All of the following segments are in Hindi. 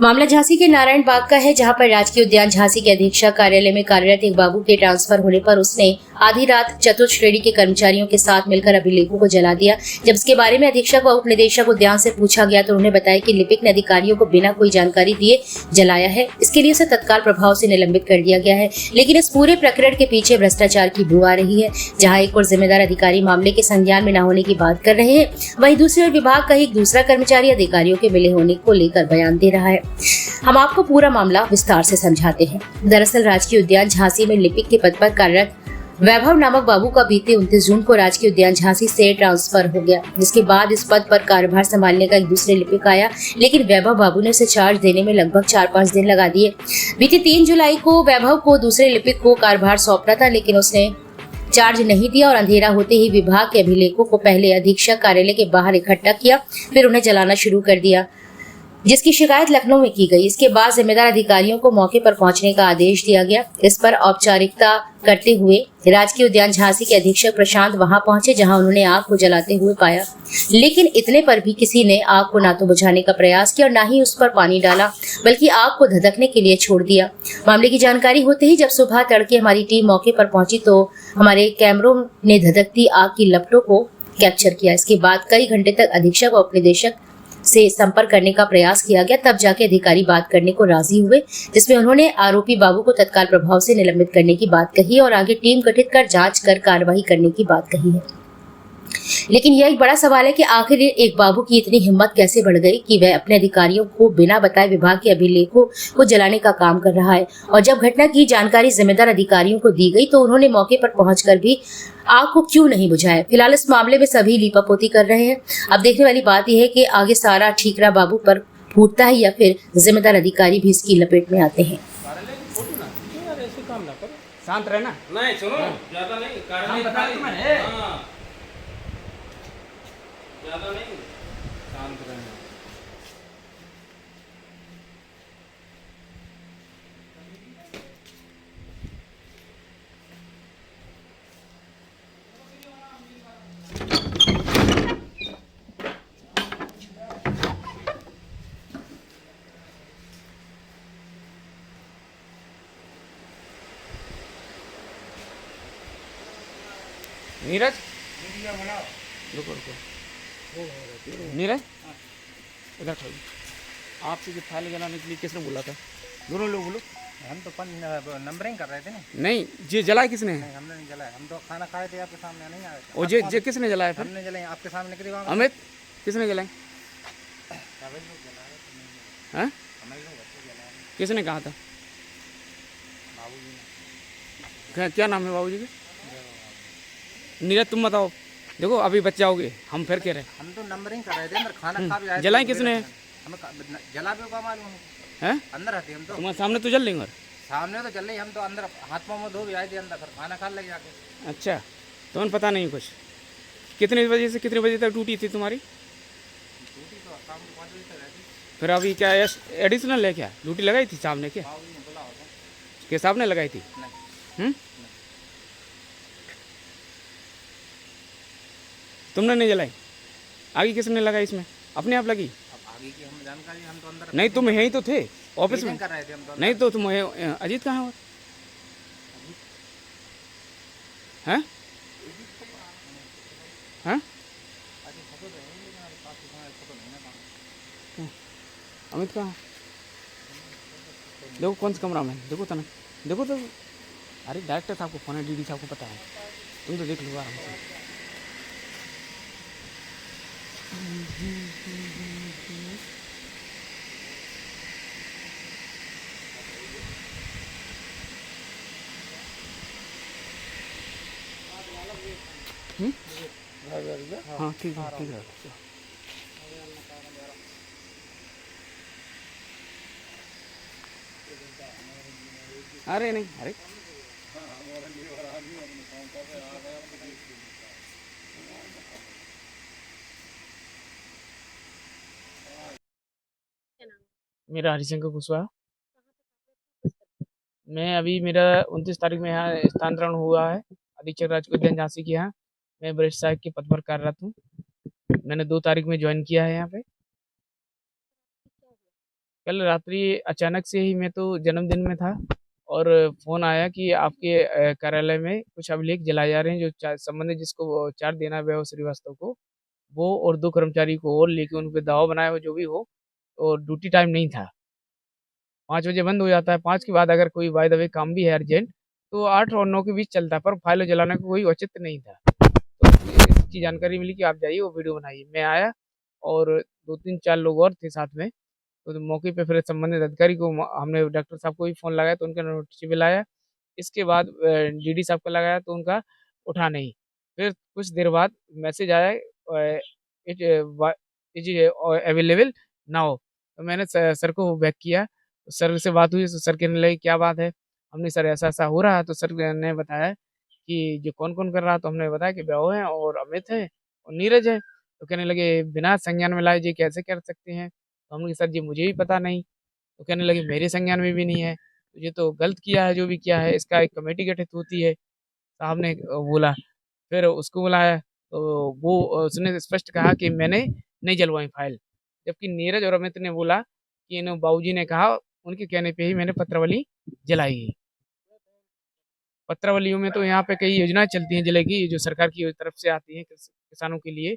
मामला झांसी के नारायण बाग का है, जहां पर राजकीय उद्यान झांसी के अधीक्षक कार्यालय में कार्यरत एक बाबू के ट्रांसफर होने पर उसने आधी रात चतुर्थ श्रेणी के कर्मचारियों के साथ मिलकर अभिलेखों को जला दिया। जब इसके बारे में अधीक्षक व उप निदेशक उद्यान से पूछा गया तो उन्होंने बताया कि लिपिक ने अधिकारियों को बिना कोई जानकारी दिए जलाया है। इसके लिए उसे तत्काल प्रभाव से निलंबित कर दिया गया है। लेकिन इस पूरे प्रकरण के पीछे भ्रष्टाचार की बू आ रही है। जहाँ एक और जिम्मेदार अधिकारी मामले के संज्ञान में न होने की बात कर रहे हैं, वहीं दूसरी ओर विभाग का एक दूसरा कर्मचारी अधिकारियों के मिले होने को लेकर बयान दे रहा है। हम आपको पूरा मामला विस्तार से समझाते हैं। दरअसल राजकीय उद्यान झांसी में लिपिक के पद पर कार्यरत वैभव नामक बाबू का बीते 29 जून को राजकीय उद्यान झांसी से ट्रांसफर हो गया, जिसके बाद इस पद पर कार्यभार संभालने का एक दूसरे लिपिक आया, लेकिन वैभव बाबू ने उसे चार्ज देने में लगभग 4-5 दिन लगा दिए। बीते 3 जुलाई को वैभव को दूसरे लिपिक को कार्यभार सौंपना था, लेकिन उसने चार्ज नहीं दिया और अंधेरा होते ही विभाग के अभिलेखों को पहले अधीक्षक कार्यालय के बाहर इकट्ठा किया, फिर उन्हें जलाना शुरू कर दिया, जिसकी शिकायत लखनऊ में की गई। इसके बाद जिम्मेदार अधिकारियों को मौके पर पहुंचने का आदेश दिया गया। इस पर औपचारिकता करते हुए राजकीय उद्यान झांसी के अधीक्षक प्रशांत वहां पहुंचे, जहां उन्होंने आग को जलाते हुए पाया, लेकिन इतने पर भी किसी ने आग को ना तो बुझाने का प्रयास किया और ना ही उस पर पानी डाला, बल्कि आग को धधकने के लिए छोड़ दिया। मामले की जानकारी होते ही जब सुबह तड़के हमारी टीम मौके पर पहुंची तो हमारे कैमरों ने धधकती आग की लपटों को कैप्चर किया। इसके बाद कई घंटे तक अधीक्षक और उपनिदेशक से संपर्क करने का प्रयास किया गया, तब जाके अधिकारी बात करने को राजी हुए, जिसमें उन्होंने आरोपी बाबू को तत्काल प्रभाव से निलंबित करने की बात कही और आगे टीम गठित कर जांच कर कार्रवाई करने की बात कही है। लेकिन यह एक बड़ा सवाल है कि आखिर एक बाबू की इतनी हिम्मत कैसे बढ़ गई कि वह अपने अधिकारियों को बिना बताए विभाग के अभिलेखों को जलाने का काम कर रहा है। और जब घटना की जानकारी जिम्मेदार अधिकारियों को दी गई तो उन्होंने मौके पर पहुंचकर भी आग को क्यों नहीं बुझाया। फिलहाल इस मामले में सभी लीपापोती कर रहे हैं। अब देखने वाली बात यह है कि आगे सारा ठीकरा बाबू पर फूटता है या फिर जिम्मेदार अधिकारी भी इसकी लपेट में आते हैं। शांत रहना। नहीं सुनो, ज्यादा नहीं, कारण हम नहीं बता खाली। तुम्हें, ए। हाँ, ज्यादा नहीं, शांत रहना। नीरज रुको रुको। नीरज इधर खड़ो। आपसे जो फाइल जलाने के लिए किसने बोला था? दोनों लोग बोलो। हम तो नंबरिंग कर रहे थे ना। नहीं, ये जलाया किसने? नहीं, हमने नहीं जलाया। हम तो खाना खाए थे, आपके सामने नहीं आए थे। और ये किसने जलाया फिर? हमने जलाए आपके सामने। करीब अमित किसने जलाया? हैं? किसने कहा था? क्या नाम है बाबूजी के? नीरज तुम बताओ। देखो अभी बच जाओगे, हम फिर कह रहे हैं। हम तो नंबरिंग कर रहे थे, अंदर खाना खा भी आए थे। जलाए किसने? हमें जला भी होगा मालूम हैं? अंदर रहते हम तो। तुम्हारे सामने तो जल लेंगे। सामने तो जल रही, हम तो अंदर हाथ पाँव में धो भी आए थे अंदर, फिर खाना खा लगे जाके। अच्छा, तुम्हें पता नहीं कुछ? कितने बजे से कितने बजे तक ड्यूटी थी तुम्हारी? ड्यूटी तो शाम को 5 बजे तक रहती। फिर अभी क्या एडिशनल है? क्या ड्यूटी लगाई थी सामने? क्या बाबू ने बोला होगा। के सामने लगाई थी? नहीं, तुमने नहीं जलाई? आगे किसने लगाई इसमें? अपने आप लगी? अब आगे की हम जानकारी, हम तो अंदर नहीं, तुम यहीं तो थे ऑफिस में। कर रहे थे हम तो। नहीं तो तुम अजीत कहाँ हो? हैं? हैं? अमित कहाँ? देखो कौन सा कमरा में, देखो तो ना, देखो तो। अरे डायरेक्टर साहब को फोन है, डीडी साहब को पता है, तुम तो देख लो आराम से। हाँ ठीक है ठीक है। अरे नहीं, अरे मेरा हरिशंकर कुशवाहा। मैं अभी मेरा 29 तारीख में यहाँ स्थानांतरण हुआ है अधीक्षक राजकीय उद्यान झांसी के यहाँ। मैं वरिष्ठ सहायक के पद पर कार्यरत हूँ। मैंने 2 तारीख में ज्वाइन किया है यहाँ पे। कल रात्रि अचानक से ही मैं तो जन्मदिन में था और फ़ोन आया कि आपके कार्यालय में कुछ अभिलेख जलाए जा रहे हैं, जो संबंधित जिसको वो चार्ज देना है वैभव श्रीवास्तव को, वो और 2 कर्मचारी को और लेके उन पे दबाव बनाया हो जो भी हो, और ड्यूटी टाइम नहीं था। 5 बजे बंद हो जाता है, 5 के बाद अगर कोई बाय द वे काम भी है अर्जेंट, तो 8 और 9 के बीच चलता है, पर फाइल जलाने का कोई औचित्य नहीं था। तो इसकी जानकारी मिली कि आप जाइए वो वीडियो बनाइए। मैं आया और 2-3-4 लोग और थे साथ में, तो मौके पे फिर संबंधित अधिकारी को हमने डॉक्टर साहब को भी फ़ोन लगाया तो उनका नोटिस भी लाया। इसके बाद डीडी साहब को लगाया तो उनका उठा नहीं। फिर कुछ देर बाद मैसेज आया इट वा इज अवेलेबल नाउ। तो मैंने सर को बैक किया, तो सर से बात हुई तो सर कहने लगे क्या बात है? हमने सर ऐसा-ऐसा हो रहा है, तो सर ने बताया कि जो कौन-कौन कर रहा है, तो हमने बताया कि वैभव है और अमित है और नीरज है। तो कहने लगे बिना संज्ञान में लाए जी कैसे कर सकते हैं? तो हमने कहा सर जी मुझे भी पता नहीं। तो कहने लगे मेरे संज्ञान में भी नहीं है, तो ये तो गलत किया है जो भी किया है, इसका एक कमेटी गठित होती है, साहब ने बोला। फिर उसको बुलाया तो वो उसने स्पष्ट कहा कि मैंने नहीं जलवाई फाइल, जबकि नीरज और अमित ने बोला कि इन बाबूजी ने कहा, उनके कहने पे ही मैंने पत्रावली जलाई है। पत्रावलियों में तो यहाँ पे कई योजनाएँ चलती हैं जिले की, जो सरकार की तरफ से आती हैं किसानों के लिए,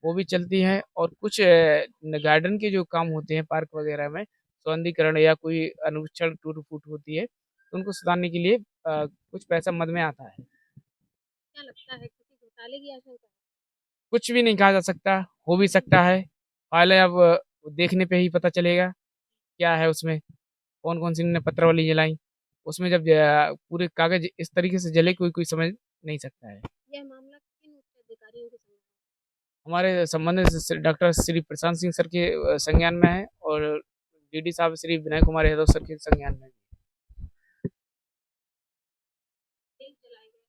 वो भी चलती हैं और कुछ गार्डन के जो काम होते हैं पार्क वगैरह में, सौंदर्यीकरण या कोई अनुक्षण टूट-फूट होती है, तो उनको सुधारने के लिए कुछ पैसा मद में आता है। क्या लगता है किसी घोटाले की आशंका है? कुछ भी नहीं कहा जा सकता, हो भी सकता है। पहले अब देखने पे ही पता चलेगा, क्या है उसमें, कौन-कौन सी इन्होंने पत्रावली जलाई। उसमें जब पूरे कागज़ इस तरीके से जले कोई समझ नहीं सकता है। यह मामला किन उच्च अधिकारियों के संज्ञान में हमारे संबंधित डॉक्टर श्री प्रशांत सिंह सर के संज्ञान में है और डीडी साहब श्री विनय कुमार यादव सर के संज्ञान में है। है? जलाए गए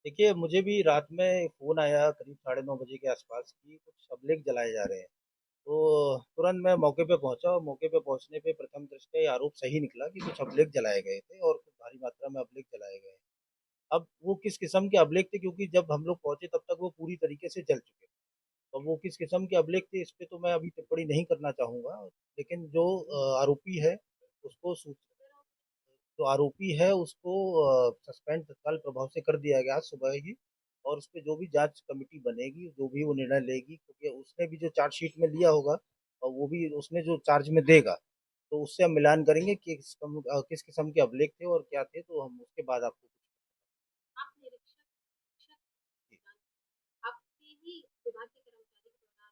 देखिए, मुझे भी रात में फ़ोन आया करीब 9:30 बजे के आसपास कि कुछ अभिलेख जलाए जा रहे हैं। तो तुरंत मैं मौके पे पहुँचा और मौके पे पहुँचने पे प्रथम दृष्टया ये आरोप सही निकला कि कुछ अभिलेख जलाए गए थे और कुछ भारी मात्रा में अभिलेख जलाए गए। अब वो किस किस्म के अभिलेख थे, क्योंकि जब हम लोग पहुँचे तब तक वो पूरी तरीके से जल चुके थे। तो वो किस किस्म के अभिलेख थे इस पे तो मैं अभी टिप्पणी नहीं करना चाहूँगा। लेकिन जो आरोपी है उसको सू जो आरोपी है उसको सस्पेंड तत्काल प्रभाव से कर दिया गया आज सुबह ही, और उसपे जो भी जांच कमेटी बनेगी, जो भी वो निर्णय लेगी, क्योंकि उसने भी जो चार्जशीट में लिया होगा और वो भी उसने जो चार्ज में देगा, तो उससे हम मिलान करेंगे कि किस किस्म के अभिलेख थे और क्या थे, तो हम उसके बाद आपको आप निरीक्षक शिक्षक आपके ही विभाग के कर्मचारी के द्वारा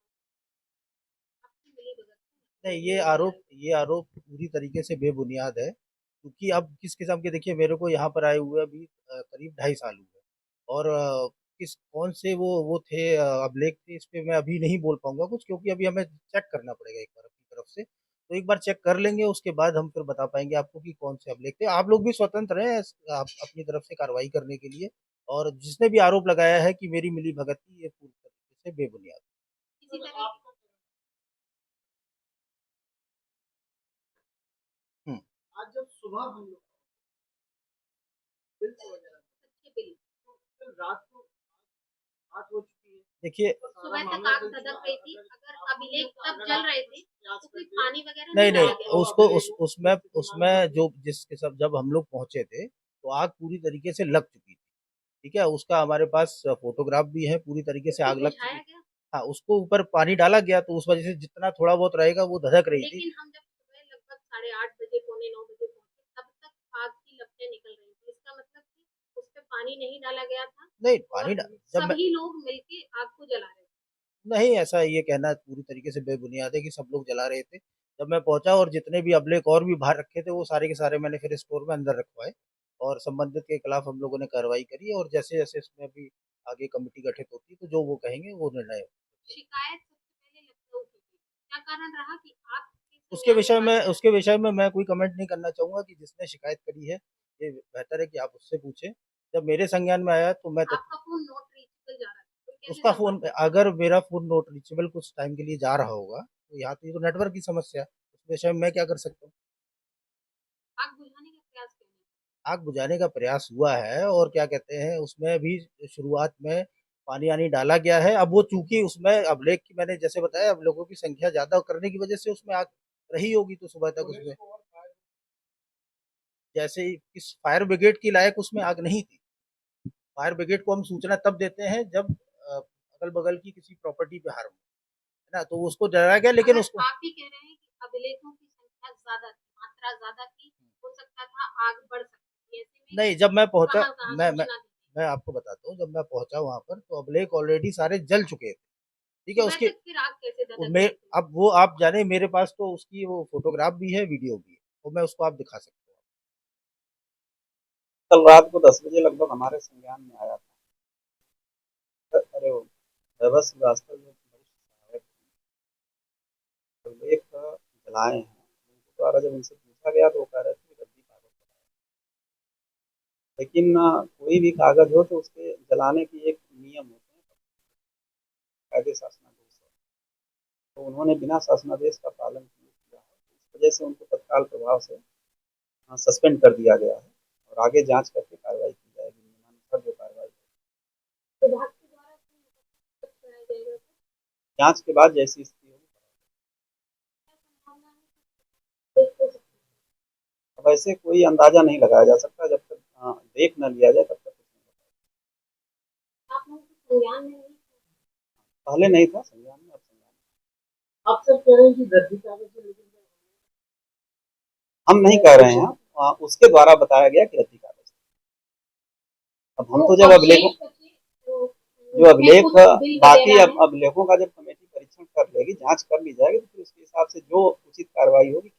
आपकी मिलीभगत से नहीं, ये आरोप पूरी तरीके से बेबुनियाद है, क्योंकि अब किस किस्म के, देखिए मेरे को यहाँ पर आए हुए अभी करीब 2.5 साल हुए और किस कौन से वो थे अभिलेख थे, इस पे मैं अभी नहीं बोल पाऊँगा कुछ, क्योंकि अभी हमें चेक करना पड़ेगा एक बार अपनी तरफ से। तो एक बार चेक कर लेंगे, उसके बाद हम फिर बता पाएँगे आपको कि कौन से अभिलेख थे। आप लोग भी स्वतंत्र हैं आप अपनी तरफ से कार्रवाई करने के लिए, और जिसने भी आरोप लगाया है कि मेरी मिलीभगत थी, ये पूरी तरीके से बेबुनियाद है। इसी तरह हुँ। आज जब सुबह हम लोग बिल वगैरह अच्छे बिल कल रात को 8 हो चुकी है। देखिए, सुबह तक आग धधक रही थी। अगर अभिलेख तब जल रहे थे तो कोई पानी वगैरह नहीं, नहीं नहीं, डाला गया? उसको उसमें जो जिसके सब जब हम लोग पहुँचे थे, तो आग पूरी तरीके से लग चुकी थी, ठीक है? उसका हमारे पास फ़ोटोग्राफ भी है, पूरी तरीके से उसको आग लग चुकी बुझाया थी। गया? हाँ, उसको ऊपर पानी डाला गया, तो उस वजह से जितना थोड़ा बहुत रहेगा वो धधक रही थी। लेकिन हम जब सुबह लगभग 8:30 बजे, पौने 9 बजे पहुँचे, तब तक आग की लपटें निकल रही थी। इसका मतलब कि उस पे पानी नहीं डाला गया था नहीं, और पानी डा जब मैं सभी लोग मिलके आग को जला रहे थे। नहीं, ऐसा ये कहना पूरी तरीके से बेबुनियाद है कि सब लोग जला रहे थे। जब मैं पहुँचा और जितने भी अभिलेख और भी बाहर रखे थे, वो सारे के सारे मैंने फिर स्टोर में अंदर रखवाए और संबंधित के खिलाफ हम लोगों ने कार्रवाई करी, और जैसे-जैसे इसमें अभी आगे कमेटी गठित होती है, तो जो वो कहेंगे वो निर्णय शिकायत सबसे पहले लखनऊ की थी। क्या कारण रहा कि आपके संज्ञान में बात उसके विषय में मैं कोई कमेंट नहीं करना चाहूँगा कि जिसने शिकायत करी है, ये बेहतर है कि आप उससे पूछें। जब मेरे संज्ञान में आया तो मैं तत् आपका फ़ोन नॉट रीचेबल जा रहा था। तो कैसे उसका संपर्क फ़ोन, अगर मेरा फ़ोन नॉट रीचेबल कुछ टाइम के लिए जा रहा होगा, तो यहाँ तो ये तो नेटवर्क की समस्या है। उस विषय में मैं क्या कर सकता हूँ? आग बुझाने का प्रयास क्यों नहीं? आग बुझाने का प्रयास हुआ है, और क्या कहते हैं, उसमें भी शुरुआत में पानी आनी डाला गया है। अब वो चूंकि उसमें अभिलेख की मैंने जैसे बताया अभिलेखों की संख्या ज्यादा करने की वजह से उसमें आग रही होगी, तो सुबह तक उसमें जैसे ही इस फायर ब्रिगेड की लायक उसमें आग नहीं थी। फायर ब्रिगेड को हम सूचना तब देते हैं जब अगल बगल की किसी प्रॉपर्टी पे हार्म है ना, तो उसको जलाया गया, लेकिन अगर उसको आप ही कह रहे हैं कि अभिलेखों की संख्या ज्यादा थी, मात्रा ज्यादा थी, हो सकता था आग बढ़ सकती है, ऐसे में नहीं, जब मैं पहुंचा कहाँ-कहाँ मैं सूचना दी? मैं आपको बताता हूँ, जब मैं पहुंचा वहां पर तो अभिलेख ऑलरेडी सारे जल चुके थे। ठीक है, सुबह उसके तक फिर आग कैसे धधक मैं गई थी? अब वो आप जाने, मेरे पास तो उसकी वो फोटोग्राफ भी है, वीडियो भी है, वो मैं उसको आप दिखा सकता हूँ। कल रात को 10 बजे लगभग हमारे संज्ञान में आया था। अरे वो वैभव श्रीवास्तव जो वरिष्ठ सहायक अभिलेख जलाए हैं, उनके द्वारा जब उनसे पूछा गया तो वो कह रहे थे कि रद्दी कागज जलाए। लेकिन कोई भी कागज हो तो उसके जलाने की एक नियम होते हैं, कायदे शासनादेश है। तो उन्होंने बिना शासनादेश का पालन किया है, इस वजह से उनको तत्काल प्रभाव से सस्पेंड कर दिया गया है और आगे जांच करके कार्रवाई की जाएगी, नियमानुसार जो कार्रवाई है। विभाग के द्वारा क्यों कराया जाएगा? जांच के बाद जैसी स्थिति होगी। संभावना है देख तो सकते हैं। अब ऐसे कोई अंदाजा नहीं लगाया जा सकता, जब तक देख न लिया जाए तब तक कुछ नहीं बताया। आप लोगों को संज्ञान में नहीं पहले नहीं था संज्ञान में, अब संज्ञान में। आप सब कह रहे हैं कि रद्दी कागज से लेकिन हम नहीं कह रहे हैं, उसके द्वारा बताया गया कि रद्दी कागज। अब हम तो जब अभिलेखों जो अभिलेख बाकी अब अभिलेखों का जब कमेटी परीक्षण कर लेगी, जांच कर ली जाएगी, तो फिर उसके हिसाब से जो उचित कार्रवाई होगी